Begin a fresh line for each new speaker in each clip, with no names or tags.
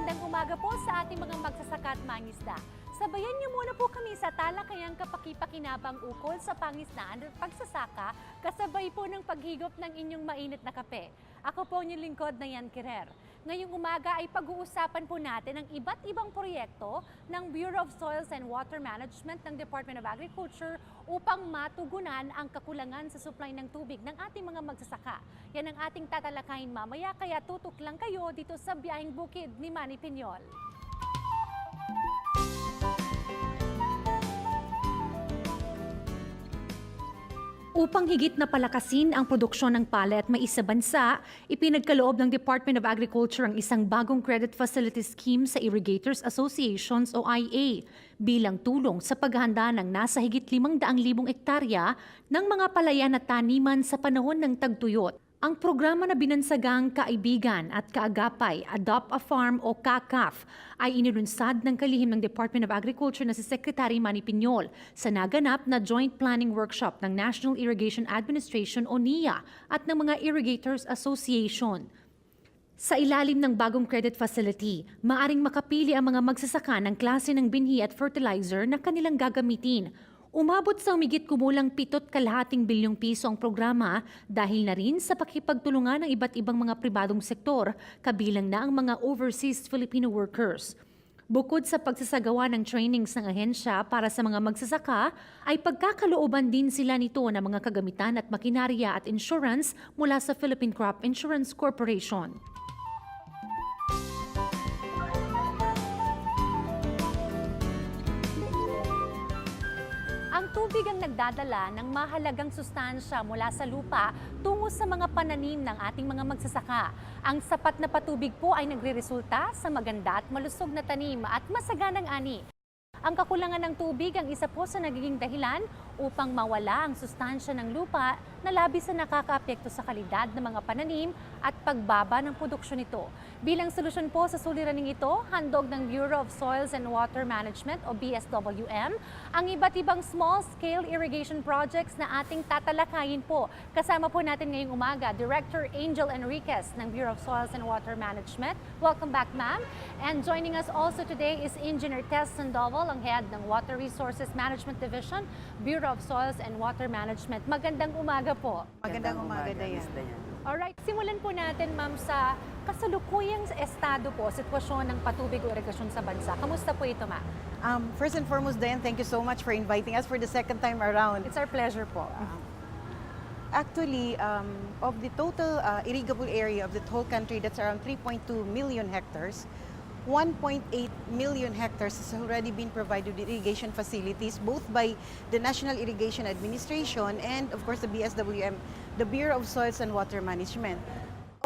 Magandang umaga po sa ating mga magsasaka at mangisda. Sabayan niyo muna po kami sa talakayang kapaki-pakinabang ukol sa pangisdaan at pagsasaka kasabay po ng paghigop ng inyong mainit na kape. Ako po ang inyong lingkod na Yan Kirer. Ngayong umaga ay pag-uusapan po natin ang iba't ibang proyekto ng Bureau of Soils and Water Management ng Department of Agriculture upang matugunan ang kakulangan sa supply ng tubig ng ating mga magsasaka. Yan ang ating tatalakayin mamaya, kaya tutok lang kayo dito sa Biyaheng Bukid ni Manny Piñol. Upang higit na palakasin ang produksyon ng palay at mais sa bansa, ipinagkaloob ng Department of Agriculture ang isang bagong credit facility scheme sa Irrigators Associations o IA bilang tulong sa paghahanda ng nasa higit 500,000 ektarya ng mga palayan at taniman sa panahon ng tagtuyot. Ang programa na binansagang Kaibigan at Kaagapay, Adopt a Farm o KAKAF ay inilunsad ng kalihim ng Department of Agriculture na si Secretary Manny Piñol sa naganap na Joint Planning Workshop ng National Irrigation Administration o NIA at ng mga Irrigators Association. Sa ilalim ng bagong credit facility, maaring makapili ang mga magsasaka ng klase ng binhi at fertilizer na kanilang gagamitin. Umabot sa humigit kumulang 7.2 bilyong piso ang programa dahil na rin sa pakipagtulungan ng iba't ibang mga pribadong sektor, kabilang na ang mga overseas Filipino workers. Bukod sa pagsasagawa ng trainings ng ahensya para sa mga magsasaka, ay pagkakalooban din sila nito ng mga kagamitan at makinarya at insurance mula sa Philippine Crop Insurance Corporation. Ang tubig ang nagdadala ng mahalagang sustansya mula sa lupa tungo sa mga pananim ng ating mga magsasaka. Ang sapat na patubig po ay nagreresulta sa maganda at malusog na tanim at masaganang ani. Ang kakulangan ng tubig ang isa po sa nagiging dahilan upang mawala ang sustansya ng lupa na labis na nakakaapekto sa kalidad ng mga pananim at pagbaba ng produksyon nito. Bilang solusyon po sa suliraning ito, handog ng Bureau of Soils and Water Management o BSWM ang iba't ibang small-scale irrigation projects na ating tatalakayin po. Kasama po natin ngayong umaga, Director Angel Enriquez ng Bureau of Soils and Water Management. Welcome back, ma'am. And joining us also today is Engineer Tess Sandoval, ang head ng Water Resources Management Division, Bureau of Soils and Water Management. Magandang umaga po.
Magandang umaga, Dayan.
Alright, simulan po natin, ma'am, sa kasalukuyang estado po, sitwasyon ng patubig o irigasyon sa bansa. Kamusta po ito, ma'am?
First and foremost, Dayan, thank you so much for inviting us for the second time around.
It's our pleasure po.
Actually, of the total irrigable area of the whole country, that's around 3.2 million hectares. 1.8 million hectares has already been provided with irrigation facilities, both by the National Irrigation Administration and, of course, the BSWM, the Bureau of Soils and Water Management.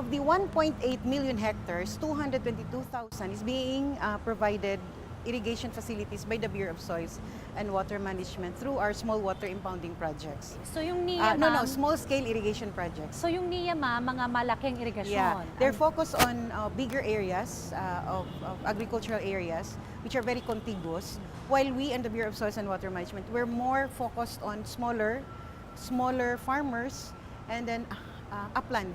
Of the 1.8 million hectares, 222,000 is being provided irrigation facilities by the Bureau of Soils and Water Management through our small water impounding projects.
So yung NIA, ma'am?
Small-scale irrigation projects.
So yung NIA, ma'am, mga malaking irigasyon.
Yeah, they're focused on bigger areas of agricultural areas, which are very contiguous, while we and the Bureau of Soils and Water Management, we're more focused on smaller farmers and then upland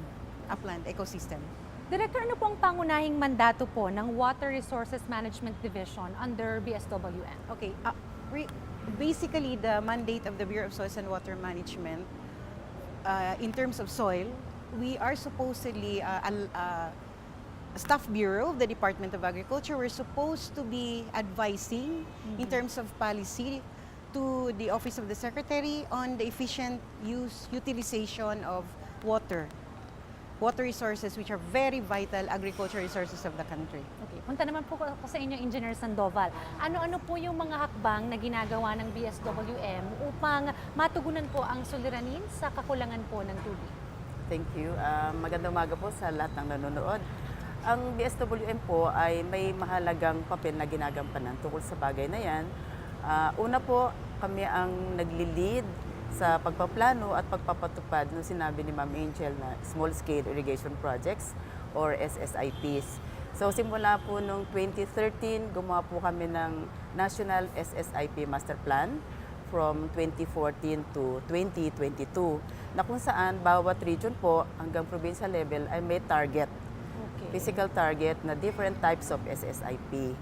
ecosystem.
Director, ano po ang pangunahing mandato po ng Water Resources Management Division under BSWM?
Okay, basically the mandate of the Bureau of Soils and Water Management in terms of soil, we are supposedly a staff bureau of the Department of Agriculture. We're supposed to be advising in terms of policy to the Office of the Secretary on the efficient utilization of water resources, which are very vital agricultural resources of the country.
Okay, punta naman po ako sa inyo, Engineer Sandoval. Ano-ano po yung mga hakbang na ginagawa ng BSWM upang matugunan po ang suliranin sa kakulangan po ng tubig?
Thank you. Magandang umaga po sa lahat ng nanonood. Ang BSWM po ay may mahalagang papel na ginagampanan tungkol sa bagay na yan. Una po, kami ang nagli-lead sa pagpaplano at pagpapatupad ng sinabi ni Ma'am Angel na small-scale irrigation projects or SSIPs. So simula po noong 2013, gumawa po kami ng National SSIP Master Plan from 2014 to 2022 na kung saan bawat region po hanggang provincial level ay may target physical target na different types of SSIP.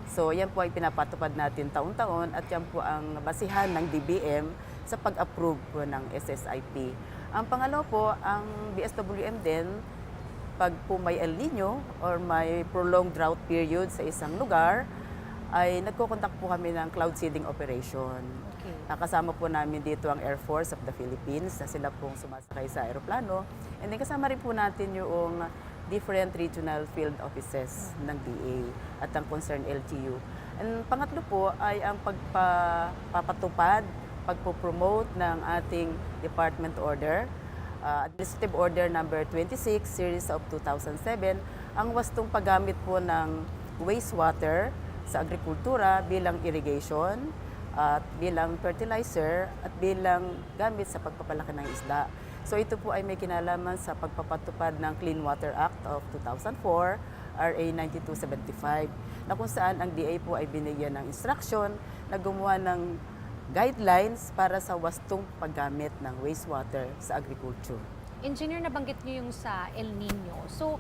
So yan po ay pinapatupad natin taon-taon at yan po ang basihan ng DBM sa pag-approve po ng SSIP. Ang pangalawa po, ang BSWM din, pag po may El Nino or may prolonged drought period sa isang lugar, ay nagko-conduct po kami ng cloud seeding operation. Kasama po namin dito ang Air Force of the Philippines na sila pong sumasakay sa aeroplano. And then kasama rin po natin yung different regional field offices ng DA at ang concerned LGU. And pangatlo po ay ang pagpapatupad, pagpo-promote ng ating department order, Administrative Order number 26, series of 2007, ang wastong paggamit po ng wastewater sa agrikultura bilang irrigation, at bilang fertilizer, at bilang gamit sa pagpapalaki ng isda. So ito po ay may kinalaman sa pagpapatupad ng Clean Water Act of 2004, RA 9275, na kung saan ang DA po ay binigyan ng instruction na gumawa ng guidelines para sa wastong paggamit ng wastewater sa agriculture.
Engineer, nabanggit niyo yung sa El Nino. So,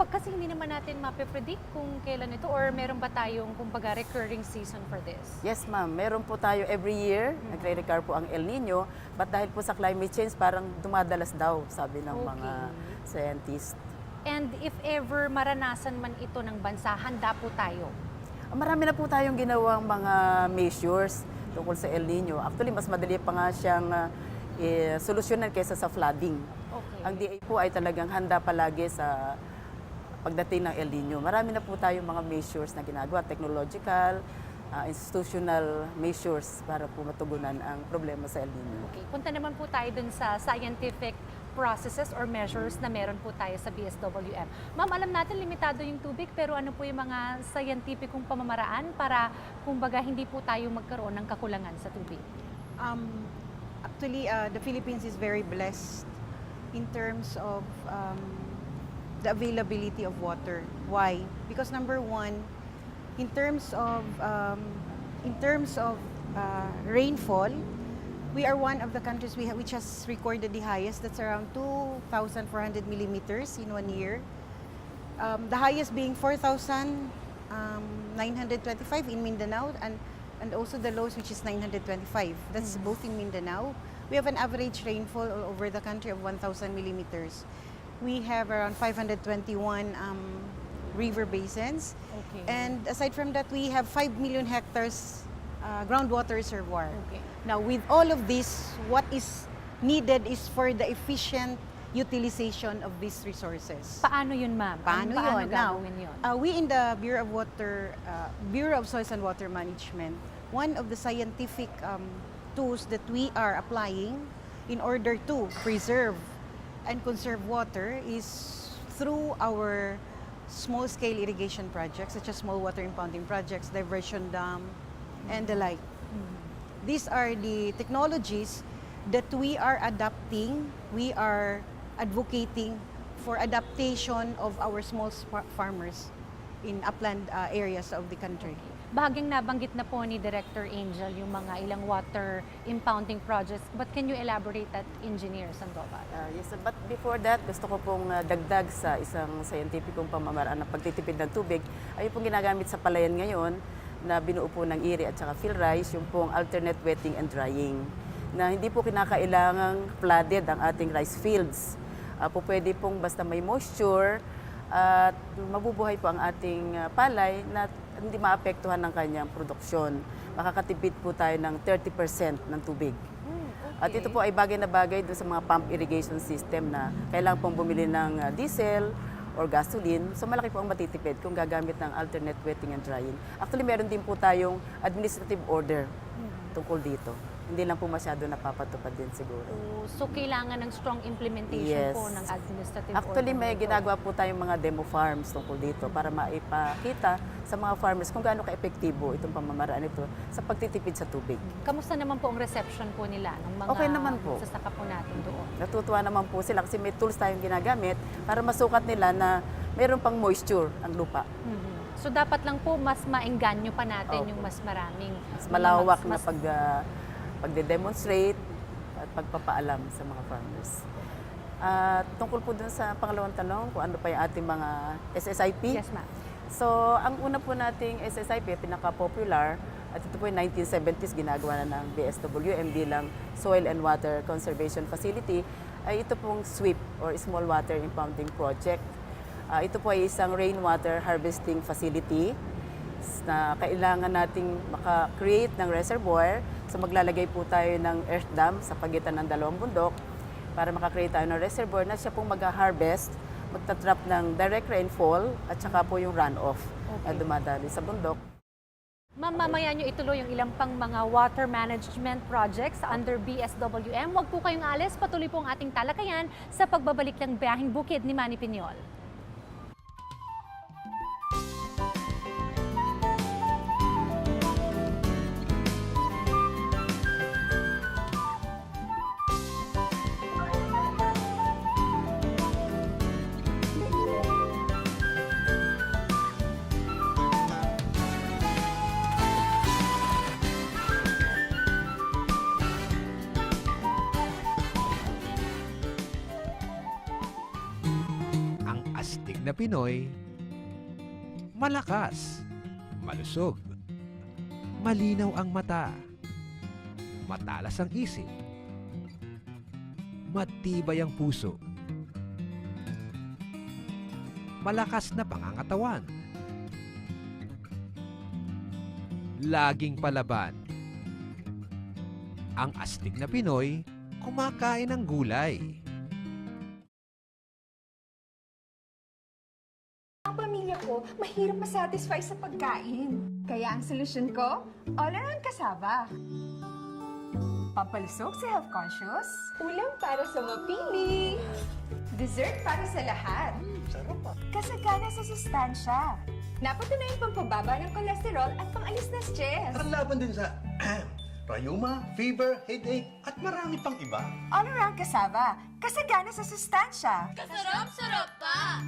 kasi hindi naman natin mape-predict kung kailan ito or meron ba tayong kumbaga recurring season for this?
Yes, ma'am. Meron po tayo every year. Nagre-recur po ang El Nino. But dahil po sa climate change, parang dumadalas daw, sabi ng mga scientists.
And if ever maranasan man ito ng bansa, handa po tayo?
Marami na po tayong ginawang mga measures tungkol sa El Nino. Actually, mas madali pa nga siyang solusyonan kaysa sa flooding. Ang DA po ay talagang handa palagi sa pagdating ng El Nino. Marami na po tayong mga measures na ginagawa, technological, institutional measures para po matugunan ang problema sa El Nino.
Punta naman po tayo dun sa scientific processes or measures na meron po tayo sa BSWM. Ma'am, alam natin limitado yung tubig, pero ano po yung mga scientificong pamamaraan para kumbaga hindi po tayo magkaroon ng kakulangan sa tubig?
Actually, the Philippines is very blessed in terms of the availability of water. Why? Because number one, in terms of rainfall, we are one of the countries which has recorded the highest. That's around 2,400 millimeters in 1 year. The highest being 4,925 in Mindanao, and also the lowest, which is 925. That's both in Mindanao. We have an average rainfall all over the country of 1,000 millimeters. We have around 521 river basins. And aside from that, we have 5 million hectares groundwater reservoir. Now, with all of this, what is needed is for the efficient utilization of these resources.
Paano yun, ma'am?
Paano yun?
gagawin yun?
We in the Bureau of Soils and Water Management, one of the scientific tools that we are applying in order to preserve and conserve water is through our small-scale irrigation projects, such as small water impounding projects, diversion dam, and the like. These are the technologies that we are adapting, we are advocating for adaptation of our small farmers in upland areas of the country.
Bahagyang nabanggit na po ni Director Angel yung mga ilang water impounding projects. But can you elaborate that, Engineer Sandoval?
Yes, but before that, gusto ko pong dagdag sa isang scientificong pamamaraan ng pagtitipid ng tubig. Ay pong ginagamit sa palayan ngayon na binuo po ng IRI at saka fill rice, yung pong alternate wetting and drying. Na hindi po kinakailangang flooded ang ating rice fields. Po pwede pong basta may moisture at mabubuhay po ang ating palay na hindi maapektuhan ng kanyang produksyon. Makakatipid po tayo ng 30% ng tubig. At ito po ay bagay na bagay doon sa mga pump irrigation system na kailangan pong bumili ng diesel or gasoline. So malaki po ang matitipid kung gagamit ng alternate wetting and drying. Actually, meron din po tayong administrative order tungkol dito. Hindi lang po masyado napapatupad din siguro.
So, kailangan ng strong implementation po ng administrative
Actually,
order.
may ginagawa po tayong mga demo farms tungkol dito para maipakita sa mga farmers kung gaano ka-epektibo itong pamamaraan ito sa pagtitipid sa tubig.
Kamusta naman po ang reception po nila ng mga
Okay naman po.
sasaka po natin doon?
Natutuwa naman po sila kasi may tools tayong ginagamit para masukat nila na mayroon pang moisture ang lupa.
So, dapat lang po mas maengganyo pa natin yung mas maraming...
Mas malawak na pagde-demonstrate at pagpapaalam sa mga farmers. Tungkol po dun sa pangalawang tanong, kung ano pa yung ating mga SSIP.
Yes, ma'am.
So, ang una po nating SSIP, pinaka-popular, at ito po yung 1970s ginagawa na ng BSWM bilang Soil and Water Conservation Facility, ay ito pong SWIP or Small Water Impounding Project. Ito po ay isang rainwater harvesting facility na kailangan nating maka-create ng reservoir. So maglalagay po tayo ng earth dam sa pagitan ng dalawang bundok para maka-create tayo ng reservoir na siya pong mag-harvest, magtatrap ng direct rainfall at saka po yung runoff na dumadali sa bundok.
Ma'am, mamaya nyo ituloy yung ilang pang mga water management projects under BSWM. Huwag po kayong alis, patuloy po ang ating talakayan sa pagbabalik ng Biyaheng Bukid ni Manny Piñol.
Astig na Pinoy, malakas, malusog, malinaw ang mata, matalas ang isip, matibay ang puso, malakas na pangangatawan, laging palaban. Ang astig na Pinoy, kumakain ng gulay.
Ang pamilya ko, mahirap masatisfy sa pagkain. Kaya ang solusyon ko, all-around cassava. Pampalusog sa health conscious, ulam para sa mapili, dessert para sa lahat.
Sarap pa.
Kasagana sa sustansya. Napatunayan pampababa ng kolesterol at pangalis na stress.
Parang laban din sa rayuma, fever, headache, at marami pang iba.
All-around cassava. Kasagana sa sustansya.
Kasarap-sarap pa!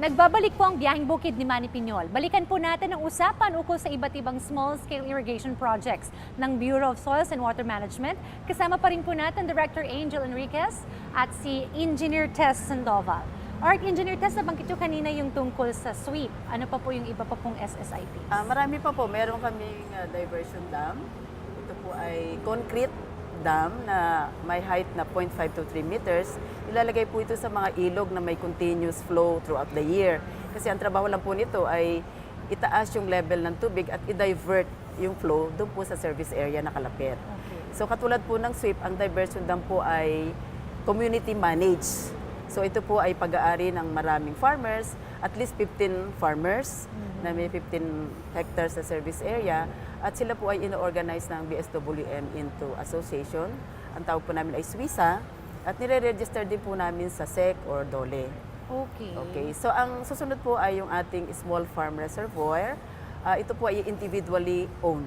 Nagbabalik po ang Biyaheng Bukid ni Manny Piñol. Balikan po natin ang usapan ukol sa iba't ibang small-scale irrigation projects ng Bureau of Soils and Water Management. Kasama pa rin po natin Director Angel Enriquez at si Engineer Tess Sandoval. Alright, Engineer Tess, nabanggit nyo kanina yung tungkol sa sweep. Ano pa po yung iba pa pong SSIP?
Marami pa po. Meron kaming diversion dam. Ito po ay concrete dam na may height na 0.5 to 3 meters. Ilalagay po ito sa mga ilog na may continuous flow throughout the year. Kasi ang trabaho lang po nito ay itaas yung level ng tubig at i-divert yung flow doon po sa service area na kalapit. So katulad po ng sweep, ang diversion dam po ay community managed. So ito po ay pag-aari ng maraming farmers, at least 15 farmers na may 15 hectares sa service area. At sila po ay ino-organize ng BSWM into association. Ang tawag po namin ay SWISA. At nire-register din po namin sa SEC or DOLE. Okay. So ang susunod po ay yung ating small farm reservoir. Ito po ay individually owned.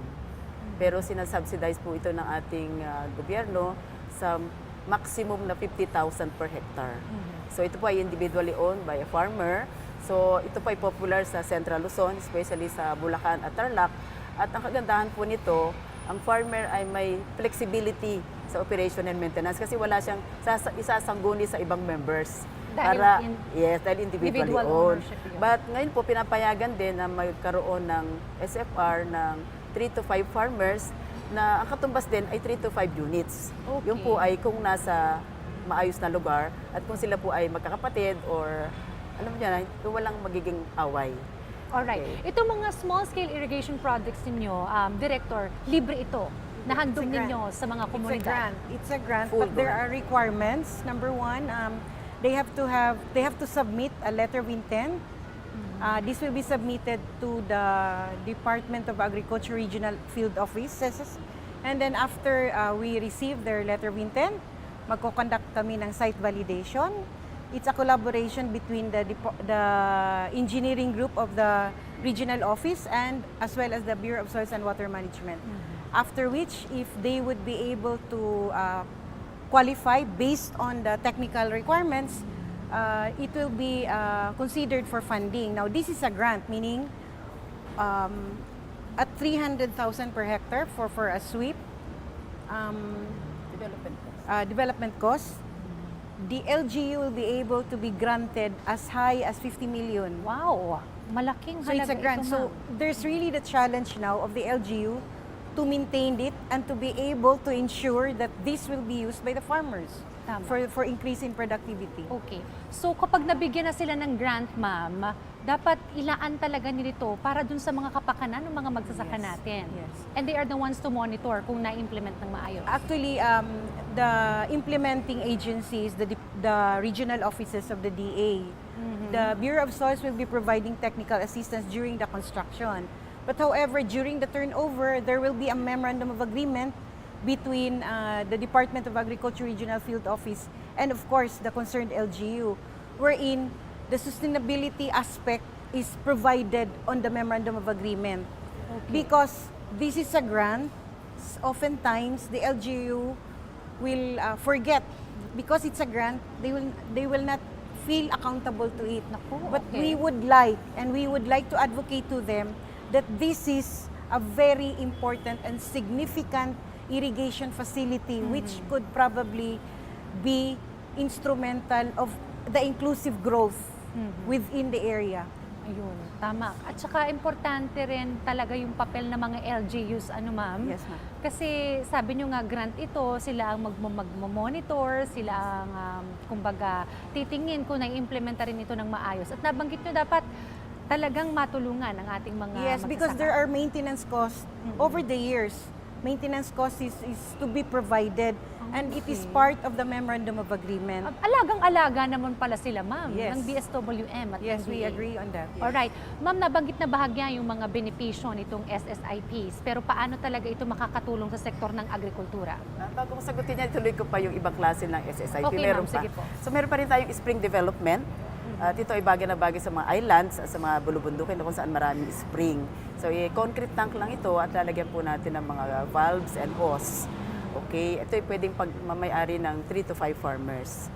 Pero sinasubsidize po ito ng ating gobyerno sa maximum na 50,000 per hectare. So ito po ay individually owned by a farmer. So ito po ay popular sa Central Luzon, especially sa Bulacan at Tarlac. At ang kagandahan po nito, ang farmer ay may flexibility sa operation and maintenance kasi wala siyang isasangguni sa ibang members.
Dahil
dahil individually owned.
ownership yun.
But ngayon po, pinapayagan din na magkaroon ng SFR ng 3 to 5 farmers na ang katumbas din ay 3 to 5 units.
Okay.
Yung po ay kung nasa maayos na lugar at kung sila po ay magkakapatid or alam niyo na, walang magiging away.
Alright. Itong mga small-scale irrigation projects ninyo, Director, libre ito. Nahandog
It's a grant.
ninyo sa mga komunidad.
It's a grant,
Full
but there
grant.
are requirements. Number one, they have to submit a letter of intent. This will be submitted to the Department of Agriculture Regional Field Offices. And then after we receive their letter of intent, magko-conduct kami ng site validation. It's a collaboration between the engineering group of the regional office and as well as the Bureau of Soils and Water Management. After which, if they would be able to qualify based on the technical requirements, it will be considered for funding. Now, this is a grant, meaning at 300,000 per hectare for a sweep development cost. The LGU will be able to be granted as high as 50 million.
Wow, malaking
So it's
halaga
a grant.
ito,
So
ma'am.
there's really the challenge now of the LGU to maintain it and to be able to ensure that this will be used by the farmers
Tama.
for increase in productivity.
Okay. So kapag nabigyan na sila ng grant, ma'am, dapat ilaan talaga nito para dun sa mga kapakanan ng mga magsasaka
Yes.
natin.
Yes.
And they are the ones to monitor kung na-implement ng maayos.
Actually, the implementing agencies, the regional offices of the DA, the Bureau of Soils will be providing technical assistance during the construction. But however, during the turnover, there will be a memorandum of agreement between the Department of Agriculture Regional Field Office and of course the concerned LGU, wherein the sustainability aspect is provided on the memorandum of agreement. Because this is a grant, oftentimes the LGU will forget, because it's a grant, they will not feel accountable to it.
Naku,
But
okay.
we would like to advocate to them that this is a very important and significant irrigation facility which could probably be instrumental of the inclusive growth within the area.
Ayun, tama. At saka importante rin talaga yung papel ng mga LGUs, ano ma'am?
Yes, ma'am.
Kasi sabi nyo nga grant ito, sila ang magmamonitor, sila ang kumbaga titingin kung nai-implementa rin ito ng maayos. At nabanggit nyo dapat talagang matulungan ang ating mga
Yes, because
magsasaka.
there are maintenance costs over the years. Maintenance costs is to be provided and it is part of the memorandum of agreement.
Alagang-alaga naman pala sila, ma'am,
Yes.
ng DSWM at
Yes, we
NDA.
agree on that. Yes.
Alright. Ma'am, nabanggit na bahagya yung mga benepisyo nitong SSIPs. Pero paano talaga ito makakatulong sa sektor ng agrikultura?
Bago ko sagutin yan, ituloy ko pa yung ibang klase ng SSIP.
Okay,
Meron
ma'am.
pa.
Sige po.
So meron pa rin tayong spring development. At ito ay bagay na bagay sa mga islands, sa mga bulubundukin na kung saan maraming spring. So concrete tank lang ito at lalagyan po natin ng mga valves and hose. Okay, ito ay pwedeng pagmamayari ng 3 to 5 farmers.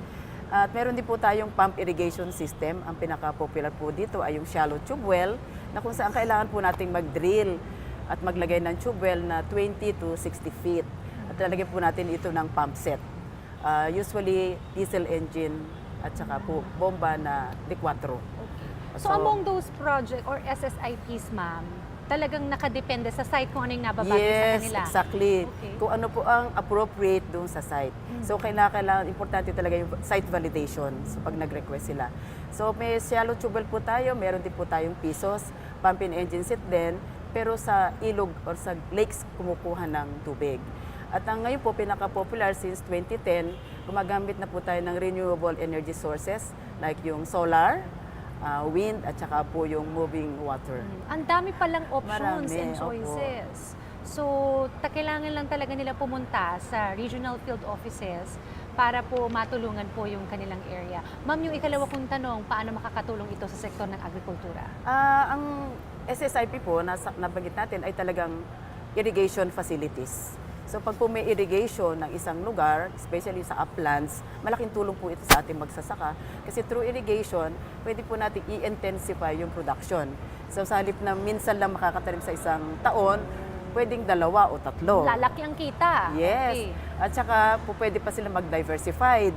At meron din po tayong pump irrigation system. Ang pinaka-popular po dito ay yung shallow tube well na kung saan kailangan po nating mag-drill at maglagay ng tube well na 20 to 60 feet. At lalagyan po natin ito ng pump set. Usually diesel engine at saka po bomba na D4.
So, among those project or SSIPs, ma'am, talagang nakadepende sa site kung ano yung nababagay sa
Yes,
kanila.
exactly.
Okay.
Kung ano po ang appropriate doon sa site. So, kailangan, importante talaga yung site validation so, pag nag-request sila. So, may shallow tube well po tayo, meron din po tayong pisos, pump and engine set din, pero sa ilog or sa lakes kumukuha ng tubig. At ang ngayon po, pinaka-popular since 2010, gumagamit na po tayo ng renewable energy sources like yung solar, wind, at saka po yung moving water.
Ang dami palang options
Marami,
and
opo.
choices. So, kailangan lang talaga nila pumunta sa regional field offices para po matulungan po yung kanilang area. Ma'am, yung ikalawa kong tanong, paano makakatulong ito sa sektor ng agrikultura?
Ang SSIP po, nabanggit natin, ay talagang irrigation facilities. So pag po may irrigation ng isang lugar, especially sa uplands, malaking tulong po ito sa ating magsasaka. Kasi through irrigation, pwede po natin i-intensify yung production. So sa halip na minsan lang makakatanim sa isang taon, pwedeng 2 o 3.
Lalaki ang kita.
Yes.
Okay.
At saka po pwede pa sila mag-diversified.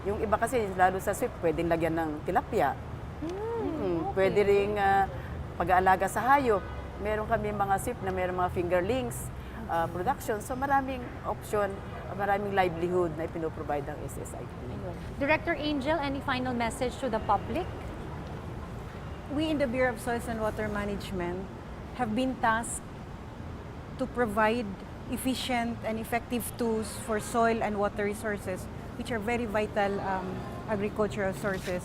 Yung iba kasi, lalo sa sweep, pwedeng lagyan ng tilapia. Pwede ring pag-aalaga sa hayop. Meron kami mga sweep na meron mga fingerlings production. So maraming option, maraming livelihood na ipinoprovide ng SSIP.
Ayun. Director Angel, any final message to the public?
We in the Bureau of Soils and Water Management have been tasked to provide efficient and effective tools for soil and water resources, which are very vital agricultural sources.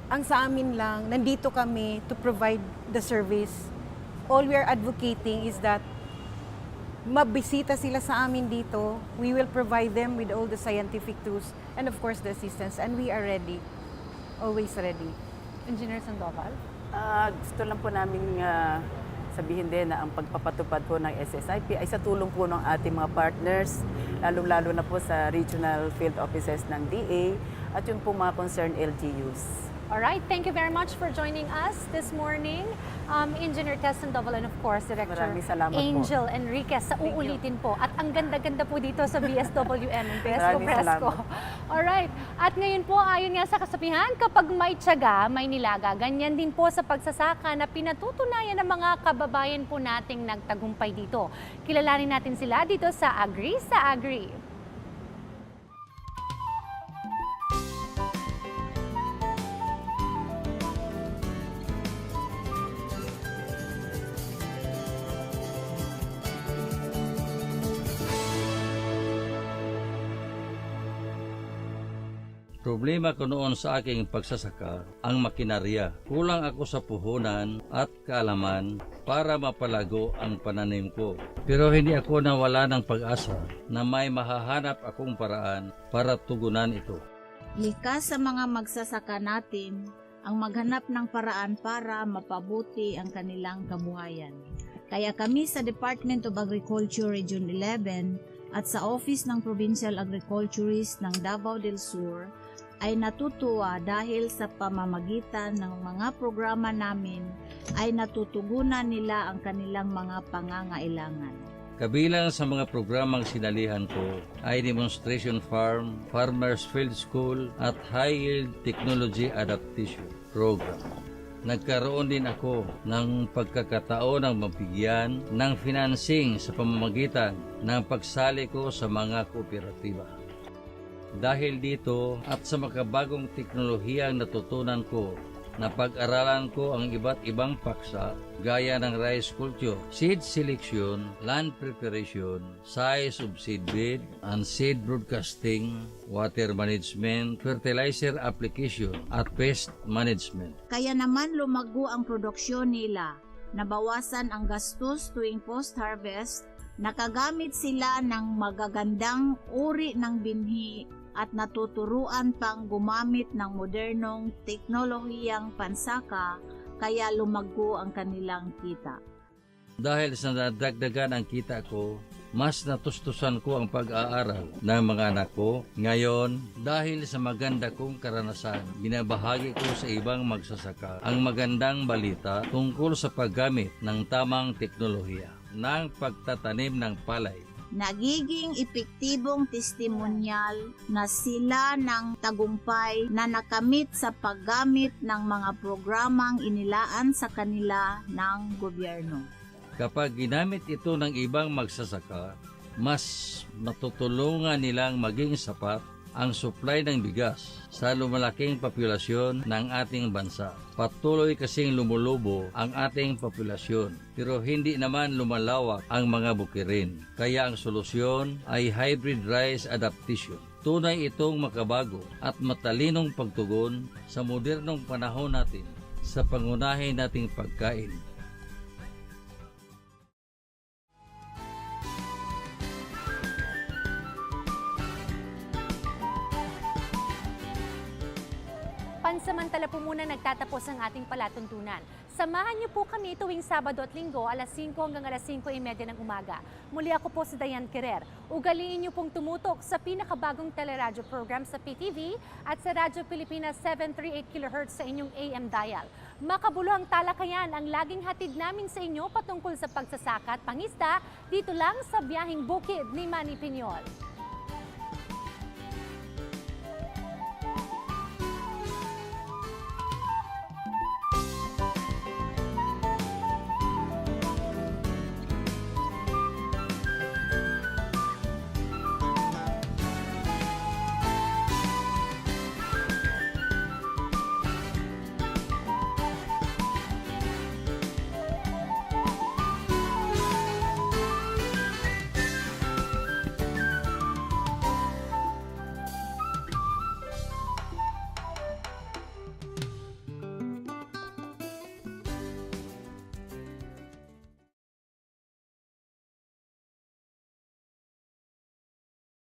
Ang sa amin lang, nandito kami to provide the service. All we are advocating is that mabisita sila sa amin dito. We will provide them with all the scientific tools and of course the assistance. And we are ready. Always ready.
Engineer Sandoval?
Gusto lang po namin sabihin din na ang pagpapatupad po ng SSIP ay sa tulong po ng ating mga partners lalong-lalo na po sa regional field offices ng DA at yung po mga concerned LGUs.
Alright, thank you very much for joining us this morning. Engineer Tess Sandoval and of course, Director
Maraming salamat
Angel Enriquez sa uulitin po. At ang ganda-ganda po dito sa BSWM, ang Besko
Maraming
Presko.
salamat.
Alright, at ngayon po, ayon nga sa kasabihan, kapag may tiyaga, may nilaga. Ganyan din po sa pagsasaka na pinatutunayan ng mga kababayan po nating nagtagumpay dito. Kilalanin natin sila dito sa Agri sa Agri.
Problema ko noon sa aking pagsasaka ang makinarya. Kulang ako sa puhunan at kaalaman para mapalago ang pananim ko. Pero hindi ako nawala ng pag-asa na may mahahanap akong paraan para tugunan ito.
Likas sa mga magsasaka natin ang maghanap ng paraan para mapabuti ang kanilang kabuhayan. Kaya kami sa Department of Agriculture Region 11 at sa Office ng Provincial Agriculturist ng Davao del Sur ay natutuwa dahil sa pamamagitan ng mga programa namin ay natutugunan nila ang kanilang mga pangangailangan.
Kabilang sa mga programang sinalihan ko ay Demonstration Farm, Farmers Field School at High Yield Technology Adaptation Program. Nagkaroon din ako ng pagkakataon ng mabigyan ng financing sa pamamagitan ng pagsali ko sa mga kooperatiba. Dahil dito at sa makabagong teknolohiyang natutunan ko, napag-aralan ko ang iba't ibang paksa gaya ng rice culture, seed selection, land preparation, size of seed bed, and seed broadcasting, water management, fertilizer application, at pest management.
Kaya naman lumago ang produksyon nila, nabawasan ang gastos tuwing post-harvest, nakagamit sila ng magagandang uri ng binhi at natuturuan pang gumamit ng modernong teknolohiyang pansaka kaya lumago ang kanilang kita.
Dahil sa nadagdagan ang kita ko, mas natustusan ko ang pag-aaral ng mga anak ko. Ngayon, dahil sa maganda kong karanasan, binabahagi ko sa ibang magsasaka ang magandang balita tungkol sa paggamit ng tamang teknolohiya ng pagtatanim ng palay.
Nagiging epektibong testimonyal na sila ng tagumpay na nakamit sa paggamit ng mga programang inilaan sa kanila ng gobyerno.
Kapag ginamit ito ng ibang magsasaka, mas natutulungan nilang maging sapat ang supply ng bigas sa lumalaking populasyon ng ating bansa. Patuloy kasing lumulubo ang ating populasyon, pero hindi naman lumalawak ang mga bukirin. Kaya ang solusyon ay hybrid rice adaptation. Tunay itong makabago at matalinong pagtugon sa modernong panahon natin sa pangunahin nating pagkain.
Pansamantala po muna nagtatapos ang ating palatuntunan. Samahan niyo po kami tuwing Sabado at Linggo, alas 5 hanggang alas 5:30 ng umaga. Muli ako po si Diane Querer. Ugaliin niyo pong tumutok sa pinakabagong teleradyo program sa PTV at sa Radyo Pilipinas 738 kHz sa inyong AM dial. Makabuluhang talakayan ang laging hatid namin sa inyo patungkol sa pagsasaka at pangisda dito lang sa Biyaheng Bukid ni Manny Piñol.